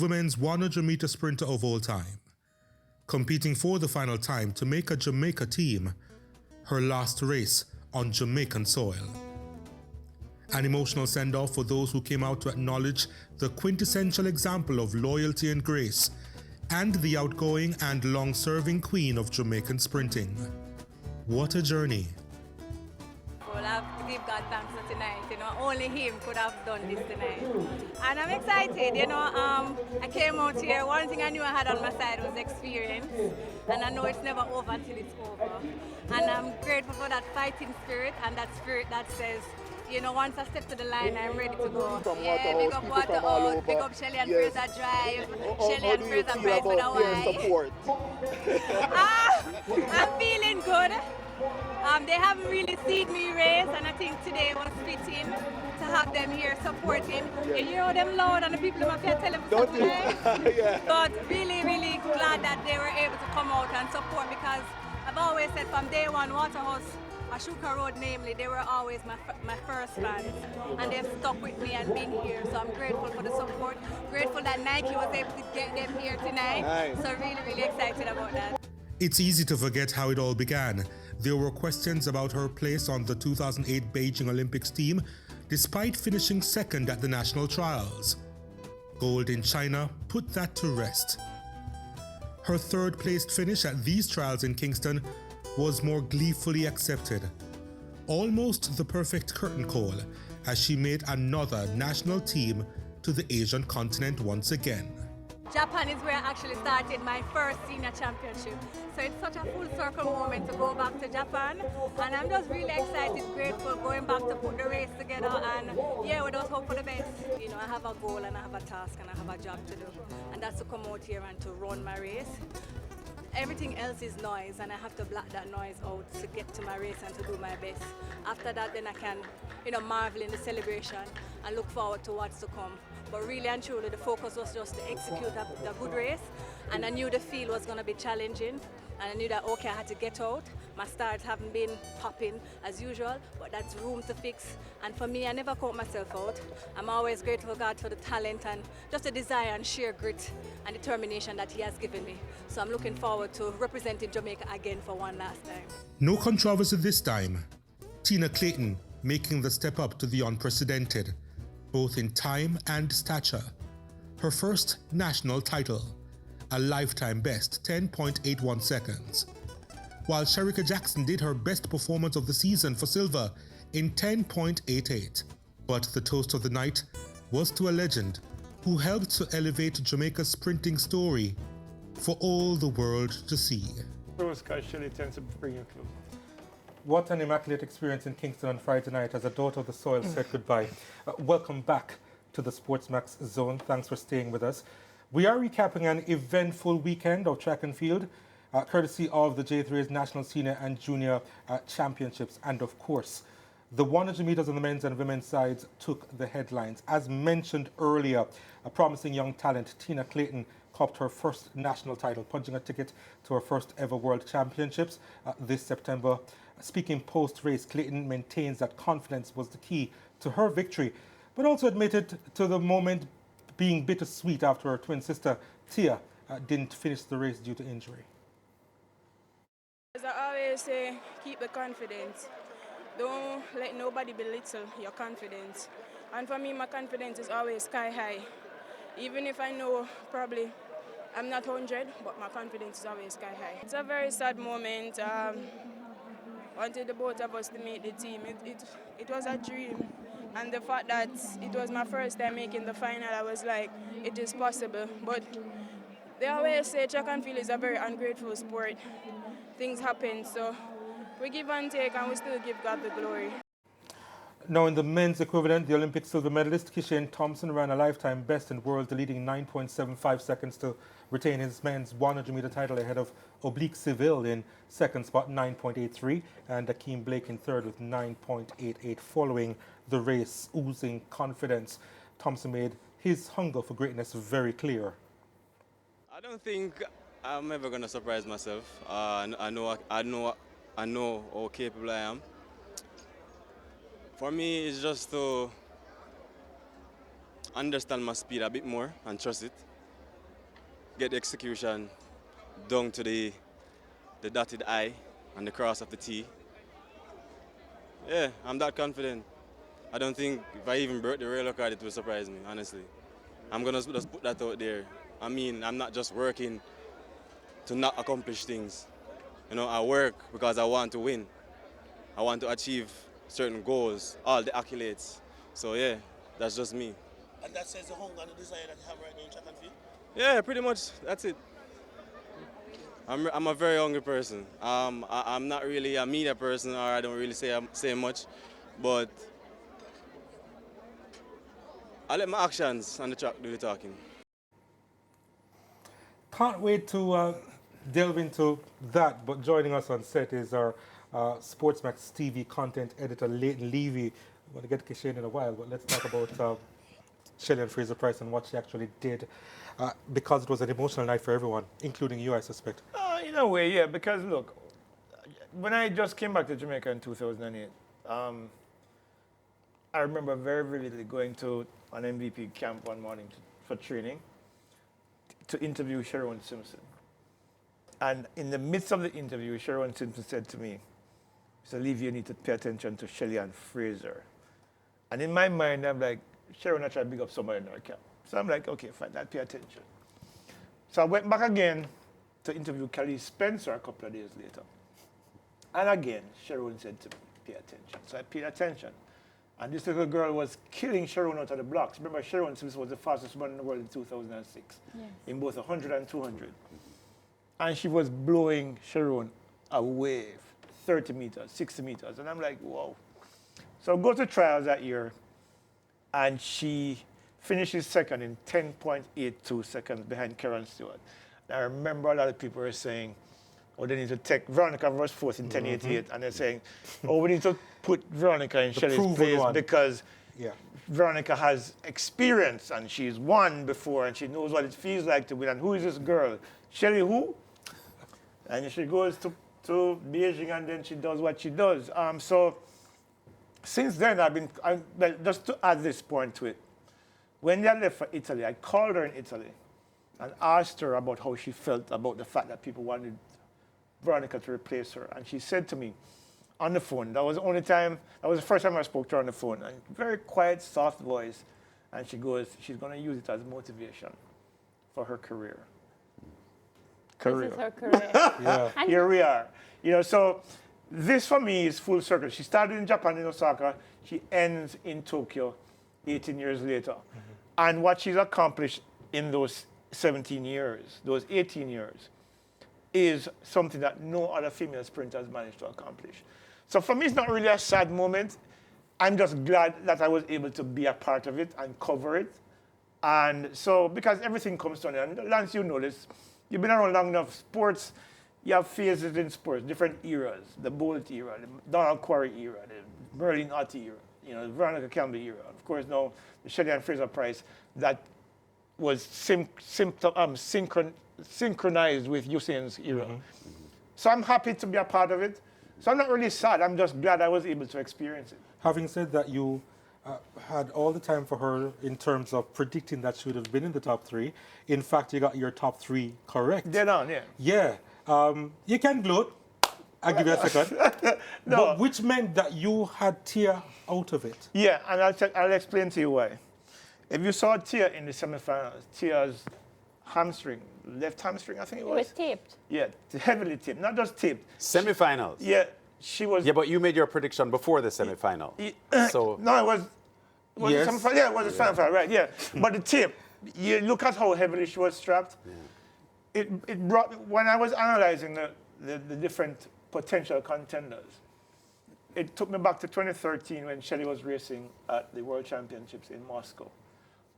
women's 100-meter sprinter of all time, competing for the final time to make a Jamaica team, her last race on Jamaican soil. An emotional send-off for those who came out to acknowledge the quintessential example of loyalty and grace, and the outgoing and long-serving queen of Jamaican sprinting. What a journey. Well, I have to give God thanks for tonight. Only Him could have done this tonight. And I'm excited. I came out here. One thing I knew I had on my side was experience. And I know it's never over until it's over. And I'm grateful for that fighting spirit and that spirit that says, once I step to the line, I'm ready to go. Yeah, big up Waterhouse, big up Shelly-Ann Fraser-Pryce, Shelly-Ann Fraser-Pryce with a Y. I'm feeling good. They haven't really seen me race, and I think today was fitting to have them here supporting. You hear them loud, and the people in my field tell them to support. But really, really glad that they were able to come out and support, because I've always said from day one, Waterhouse, Ashuka Road namely, they were always my first fans, and they've stuck with me and been here, so I'm grateful for the support, grateful that Nike was able to get them here tonight. Nice. So really, really excited about that. It's easy to forget how it all began. There were questions about her place on the 2008 Beijing Olympics team, despite finishing second at the national trials. Gold in China put that to rest. Her third-placed finish at these trials in Kingston was more gleefully accepted. Almost the perfect curtain call, as she made another national team to the Asian continent once again. Japan is where I actually started my first senior championship. So it's such a full circle moment to go back to Japan. And I'm just really excited, grateful, going back to put the race together. And yeah, we just hope for the best. I have a goal and I have a task and I have a job to do. And that's to come out here and to run my race. Everything else is noise, and I have to block that noise out to get to my race and to do my best. After that, then I can, marvel in the celebration and look forward to what's to come. But really and truly, the focus was just to execute a good race, and I knew the field was going to be challenging, and I knew that, okay, I had to get out. My starts haven't been popping as usual, but that's room to fix. And for me, I never count myself out. I'm always grateful to God for the talent and just the desire and sheer grit and determination that He has given me. So I'm looking forward to representing Jamaica again for one last time. No controversy this time. Tina Clayton making the step up to the unprecedented, both in time and stature. Her first national title, a lifetime best 10.81 seconds. While Shericka Jackson did her best performance of the season for silver in 10.88. But the toast of the night was to a legend who helped to elevate Jamaica's sprinting story for all the world to see. Shelly-Ann to bring you close. What an immaculate experience in Kingston on Friday night as a daughter of the soil said goodbye. Welcome back to the SportsMax zone. Thanks for staying with us. We are recapping an eventful weekend of track and field, courtesy of the J3's National Senior and Junior Championships. And of course, the 100 meters on the men's and women's sides took the headlines. As mentioned earlier, a promising young talent, Tina Clayton, copped her first national title, punching a ticket to her first ever World Championships this September. Speaking post-race, Clayton maintains that confidence was the key to her victory, but also admitted to the moment being bittersweet after her twin sister, Tia, didn't finish the race due to injury. As I always say, keep the confidence. Don't let nobody belittle your confidence. And for me, my confidence is always sky high. Even if I know probably I'm not 100, but my confidence is always sky high. It's a very sad moment. Wanted the both of us to make the team. It was a dream. And the fact that it was my first time making the final, I was like, it is possible. But they always say track and field is a very ungrateful sport. Things happen, so we give and take, and we still give God the glory. Now, in the men's equivalent, the Olympic silver medalist Clayton and Thompson ran a lifetime best in world, leading 9.75 seconds to retain his men's 100-meter title ahead of Oblique Seville in second spot, 9.83, and Akeem Blake in third with 9.88, following the race, oozing confidence. Thompson made his hunger for greatness very clear. I don't think I'm ever going to surprise myself. I know how capable I am. For me, it's just to understand my speed a bit more and trust it. get the execution down to the dotted I and the cross of the T. Yeah, I'm that confident. I don't think if I even broke the rail card, it would surprise me, honestly. I'm going to just put that out there. I mean, I'm not just working to not accomplish things. You know, I work because I want to win. I want to achieve certain goals, all the accolades. So yeah, that's just me. And that says the hunger and the desire that you have right now in track and field? Yeah, pretty much, that's it. I'm a very hungry person. I'm not really a media person, or I don't really say much, but I let my actions on the track do the talking. Can't wait to delve into that, but joining us on set is our SportsMax TV content editor, Leighton Levy. I'm going to get to Shane in a while, but let's talk about Shelly-Ann Fraser-Pryce and what she actually did, because it was an emotional night for everyone, including you, I suspect. In a way, yeah, because look, when I just came back to Jamaica in 2008, I remember very vividly going to an MVP camp one morning for training to interview Shelly-Ann Simpson. And in the midst of the interview, Shelly-Ann Simpson said to me, "Mr. Levy, you need to pay attention to Shelly-Ann Fraser." And in my mind, I'm like, Shelly-Ann, I try to big up somebody in our camp. So I'm like, okay, fine, I'll pay attention. So I went back again to interview Kelly Spencer a couple of days later. And again, Shelly-Ann said to me, pay attention. So I paid attention. And this little girl was killing Shelly-Ann out of the blocks. Remember, Shelly-Ann Simpson was the fastest woman in the world in 2006, in both 100 and 200. And she was blowing Shelly-Ann away, 30 meters, 60 meters. And I'm like, whoa. So I go to trials that year, and she finishes second in 10.82 seconds behind Karen Stewart. And I remember a lot of people were saying, oh, they need to take Veronica was fourth in 10.88, and they're saying, oh, we need to put Veronica in Shelly's place because Veronica has experience and she's won before and she knows what it feels like to win. And who is this girl? Shelly who? And she goes to Beijing and then she does what she does. So since then, well, just to add this point to it, when I left for Italy, I called her in Italy and asked her about how she felt about the fact that people wanted Veronica to replace her. And she said to me on the phone, that was the first time I spoke to her on the phone, and very quiet, soft voice. And she goes, she's going to use it as motivation for her career. This is her career. Here we are. You know, so this for me is full circle. She started in Japan, in Osaka. She ends in Tokyo 18 years later. And what she's accomplished in those 17 years, those 18 years, is something that no other female sprinter has managed to accomplish. So for me, it's not really a sad moment. I'm just glad that I was able to be a part of it and cover it. And so, because everything comes to an end, and Lance, you know this, you've been around long enough. Sports, you have phases in sports, different eras. The Bolt era, the Donald Quarry era, the Merlin Ottey era, you know, the Veronica Campbell era. Of course, now the Shelly-Ann Fraser-Pryce that was synchronized with Usain's era. So I'm happy to be a part of it. So I'm not really sad. I'm just glad I was able to experience it. Having said that, you had all the time for her in terms of predicting that she would have been in the top three. In fact, you got your top three correct. Dead on, yeah. Yeah. You can gloat. I'll give you a second. No. But which meant that you had Tia out of it. Yeah, and I'll explain to you why. If you saw Tia in the semifinals, Tia's hamstring, left hamstring, I think it was. It was taped. Yeah, heavily taped, not just taped. Semifinals. Yeah, she was. Yeah, but you made your prediction before the semifinal. So no, it was yes. it semifinal? Yeah, it was a semifinal, right? Yeah, but the tape. You look at how heavily she was strapped. Yeah. It brought, when I was analyzing the different potential contenders, it took me back to 2013 when Shelly was racing at the World Championships in Moscow,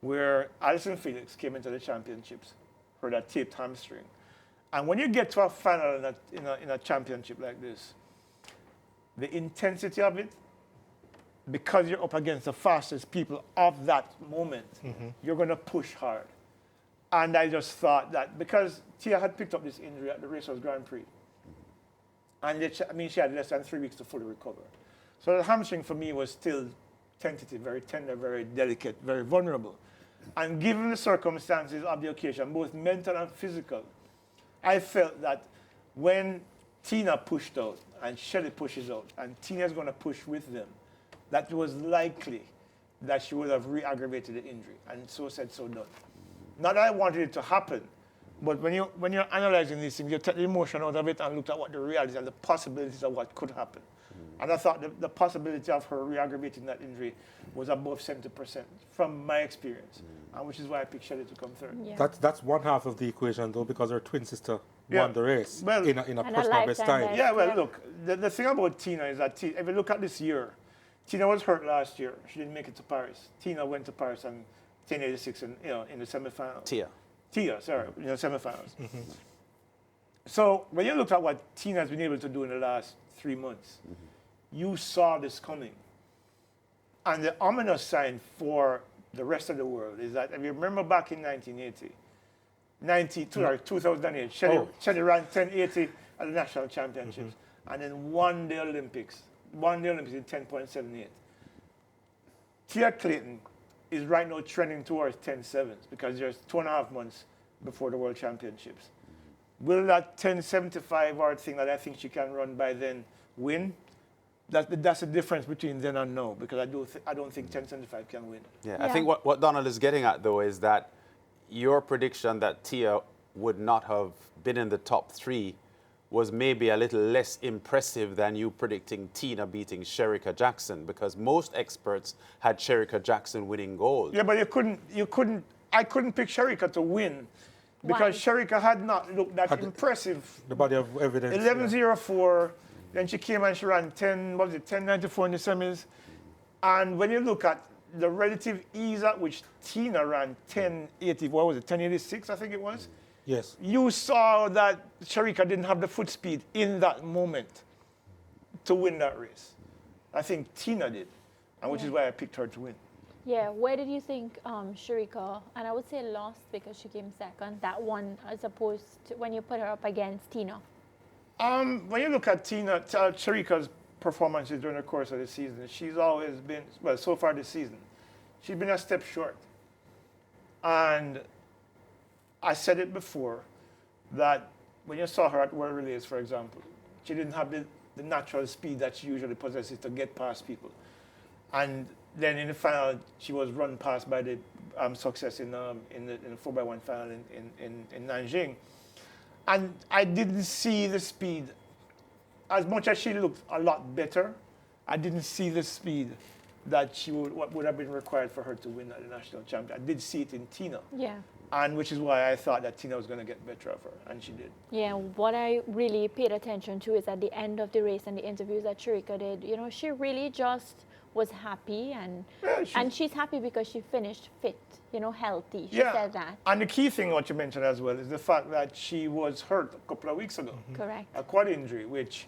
where Alison Felix came into the championships for that taped hamstring. And when you get to a final in a championship like this, the intensity of it, because you're up against the fastest people of that moment, you're going to push hard. And I just thought that because Tia had picked up this injury at the Racers Grand Prix, and she had less than 3 weeks to fully recover. So the hamstring for me was still tentative, very tender, very delicate, very vulnerable. And given the circumstances of the occasion, both mental and physical, I felt that when Tina pushed out and Shelly pushes out and Tina's going to push with them, that it was likely that she would have re-aggravated the injury. And so said, so done. Not that I wanted it to happen, but when you're analyzing these things, you take the emotion out of it and look at what the reality and the possibilities of what could happen. And I thought the possibility of her re-aggravating that injury was above 70% from my experience, and which is why I picked Shelly to come third. Yeah. That's one half of the equation, though, because her twin sister won the race in a personal best time. Yeah, well, look, the thing about Tina is that if you look at this year, Tina was hurt last year. She didn't make it to Paris. Tina went to Paris in 1086 in the semifinals. Tia, sorry, in the semifinals. So when you look at what Tina has been able to do in the last 3 months, you saw this coming. And the ominous sign for the rest of the world is that if you remember back in 2008, Shelly ran 1080 at the national championships and then won the Olympics in 10.78. Tia Clayton is right now trending towards 10.7s because there's 2.5 months before the World Championships. Will that 10.75 hour thing that I think she can run by then win? That's the difference between then and now, because I don't think 10.75 can win. Yeah, I think what Donald is getting at, though, is that your prediction that Tia would not have been in the top 3 was maybe a little less impressive than you predicting Tina beating Shericka Jackson, because most experts had Shericka Jackson winning gold. Yeah, but I couldn't pick Shericka to win because Shericka had not looked that impressive. The body of evidence. 11.04. Then she came and she ran 10.94 in the semis. And when you look at the relative ease at which Tina ran 10.80, what was it, 10.86 I think it was? Yes. You saw that Shericka didn't have the foot speed in that moment to win that race. I think Tina did, and which is why I picked her to win. Yeah, where did you think Shericka, and I would say lost because she came second, that one as opposed to when you put her up against Tina? When you look at Shericka's performances during the course of the season, she's always been, well, so far this season, she's been a step short. And I said it before, that when you saw her at World Relays, for example, she didn't have the natural speed that she usually possesses to get past people. And then in the final, she was run past by the success in the 4x1 final in Nanjing. And I didn't see the speed. As much as she looked a lot better, I didn't see the speed that what would have been required for her to win at the national champion. I did see it in Tina. Yeah. And which is why I thought that Tina was going to get better of her, and she did. Yeah, what I really paid attention to is at the end of the race and the interviews that Shericka did, you know, she really just was happy, and she's happy because she finished fit, you know, healthy. She said that. And the key thing what you mentioned as well is the fact that she was hurt a couple of weeks ago. Correct. A quad injury, which,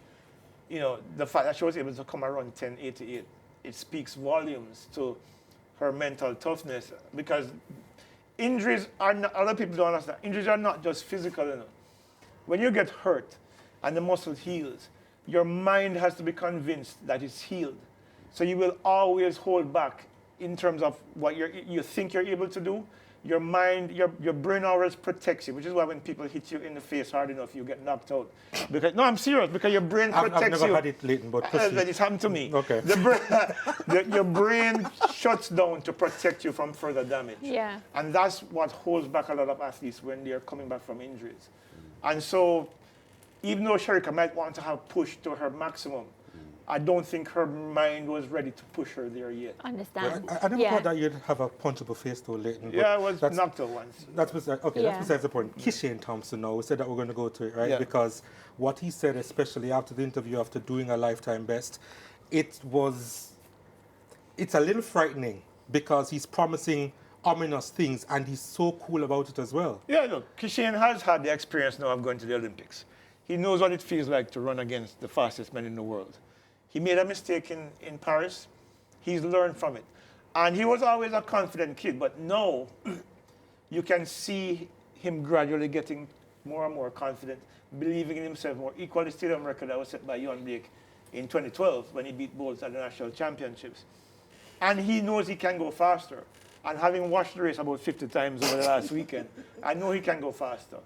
you know, the fact that she was able to come around 10.88, it speaks volumes to her mental toughness, because injuries are not, other people don't understand, injuries are not just physical, you know. When you get hurt and the muscle heals, your mind has to be convinced that it's healed. So you will always hold back in terms of what you think you're able to do. Your mind, your brain always protects you, which is why when people hit you in the face hard enough, you get knocked out. Because, no, I'm serious, because your brain protects you. I've never had it, Leighton, but it's happened to me. Okay. Your brain shuts down to protect you from further damage. Yeah. And that's what holds back a lot of athletes when they're coming back from injuries. And so, even though Shericka might want to have pushed to her maximum, I don't think her mind was ready to push her there yet. Understand. I never thought that you'd have a punchable face, though, Leighton. Yeah, I was knocked out once. That's besides the point. Clayton Thompson, now, we said that we're going to go to it, right? Yeah. Because what he said, especially after the interview, after doing a lifetime best, it's a little frightening because he's promising ominous things and he's so cool about it as well. Yeah, look, Clayton has had the experience now of going to the Olympics. He knows what it feels like to run against the fastest man in the world. He made a mistake in Paris. He's learned from it. And he was always a confident kid, but now you can see him gradually getting more and more confident, believing in himself more. Equal the stadium record that was set by Johan Blake in 2012 when he beat Bolt at the national championships. And he knows he can go faster. And having watched the race about 50 times over the last weekend, I know he can go faster.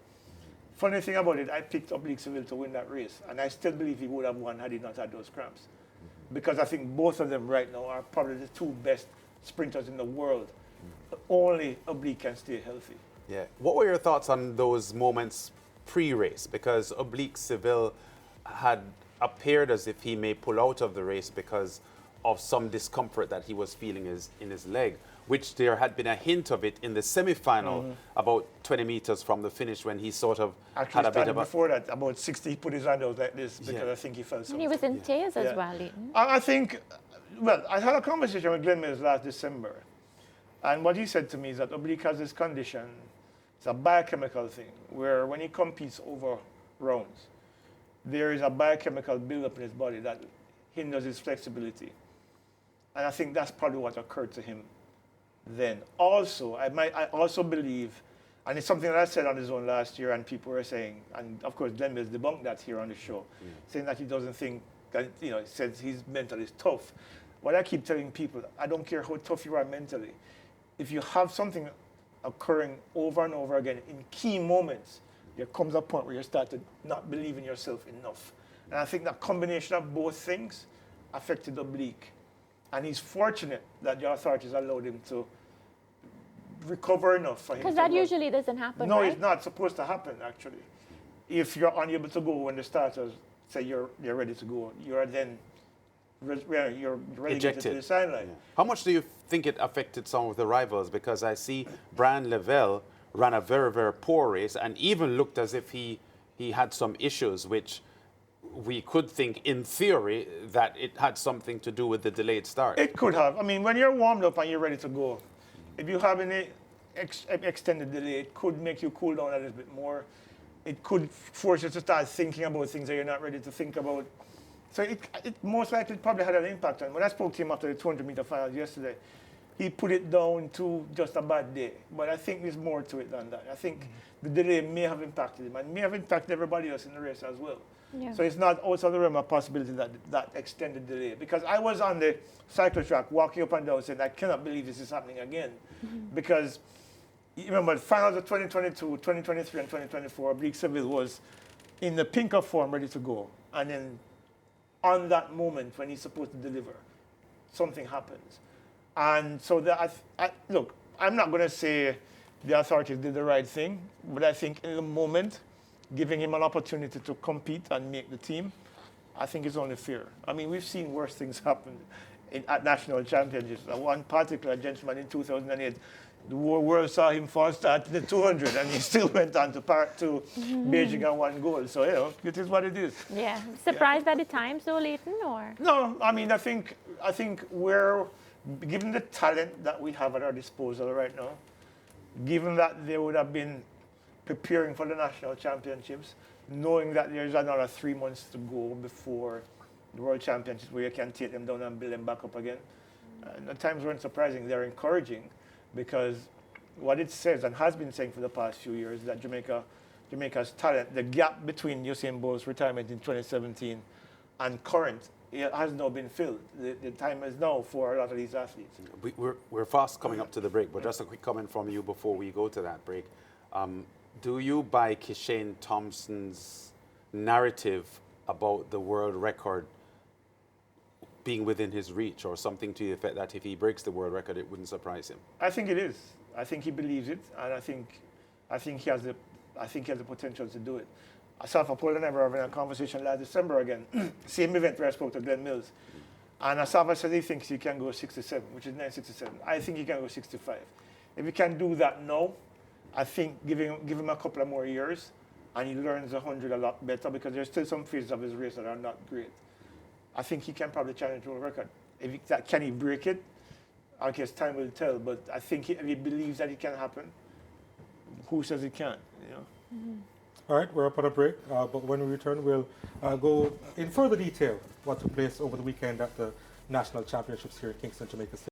Funny thing about it, I picked Oblique Seville to win that race, and I still believe he would have won had he not had those cramps. Because I think both of them right now are probably the two best sprinters in the world. Only Oblique can stay healthy. Yeah. What were your thoughts on those moments pre-race? Because Oblique Seville had appeared as if he may pull out of the race because of some discomfort that he was feeling in his leg, which there had been a hint of it in the semi-final about 20 meters from the finish when he sort of Actually had a bit of a... before that, about 60, he put his hand out like this because I think he felt something. And he was in tears as well, Leighton. I think, well, I had a conversation with Glenn Mills last December, and what he said to me is that Oblique has this condition, it's a biochemical thing, where when he competes over rounds, there is a biochemical buildup in his body that hinders his flexibility. And I think that's probably what occurred to him then. Also, I also believe, and it's something that I said on his own last year, and people were saying, and of course Glenn Mills debunked that here on the show, saying that he doesn't think that, he says his mental is tough. What I keep telling people, I don't care how tough you are mentally, if you have something occurring over and over again in key moments, there comes a point where you start to not believe in yourself enough. And I think that combination of both things affected Oblique. And he's fortunate that the authorities allowed him to recover enough for him. Because that usually doesn't happen, No, right? it's not supposed to happen, actually. If you're unable to go when the starters say you're ready to go, you're then you're relegated to the sideline. Yeah. How much do you think it affected some of the rivals? Because I see Brian Lavelle ran a very, very poor race and even looked as if he had some issues, which we could think, in theory, that it had something to do with the delayed start. It could have. I mean, when you're warmed up and you're ready to go, if you have any extended delay, it could make you cool down a little bit more. It could force you to start thinking about things that you're not ready to think about. So it most likely probably had an impact on. When I spoke to him after the 200-meter finals yesterday, he put it down to just a bad day. But I think there's more to it than that. I think the delay may have impacted him and may have impacted everybody else in the race as well. Yeah. So it's not outside the realm of possibility that extended delay. Because I was on the cycle track walking up and down saying, I cannot believe this is happening again. Because you remember the finals of 2022, 2023, and 2024, Oblique Seville was in the pink of form, ready to go. And then on that moment when he's supposed to deliver, something happens. And so look, I'm not going to say the authorities did the right thing, but I think in the moment, giving him an opportunity to compete and make the team, I think it's only fair. I mean, we've seen worse things happen at national championships. One particular gentleman in 2008, the world saw him fall start to the 200, and he still went on to Beijing and won gold. So, it is what it is. Yeah. Surprised by the times, though, Leighton, or? No, I mean, I think we're, given the talent that we have at our disposal right now, given that they would have been preparing for the national championships, knowing that there's another 3 months to go before the World Championships where you can take them down and build them back up again. And the times weren't surprising, they're encouraging, because what it says and has been saying for the past few years that Jamaica's talent, the gap between Usain Bolt's retirement in 2017 and current, it has now been filled. The time is now for a lot of these athletes. We're fast coming up to the break, but just a quick comment from you before we go to that break. Do you buy Clayton Thompson's narrative about the world record being within his reach, or something to the effect that if he breaks the world record, it wouldn't surprise him? I think it is. I think he believes it, and I think he has the potential to do it. Asafa Paul and I were having a conversation last December again, same event where I spoke to Glenn Mills, and Asafa said he thinks he can go 67, which is 967. I think he can go 65. If he can do that now, I think give him a couple of more years, and he learns 100 a lot better, because there's still some phases of his race that are not great. I think he can probably challenge the world record. Can he break it? I guess time will tell, but I think if he believes that it can happen, who says it can't? You know? All right, we're up on a break, but when we return, we'll go in further detail what took place over the weekend at the National Championships here in Kingston, Jamaica State.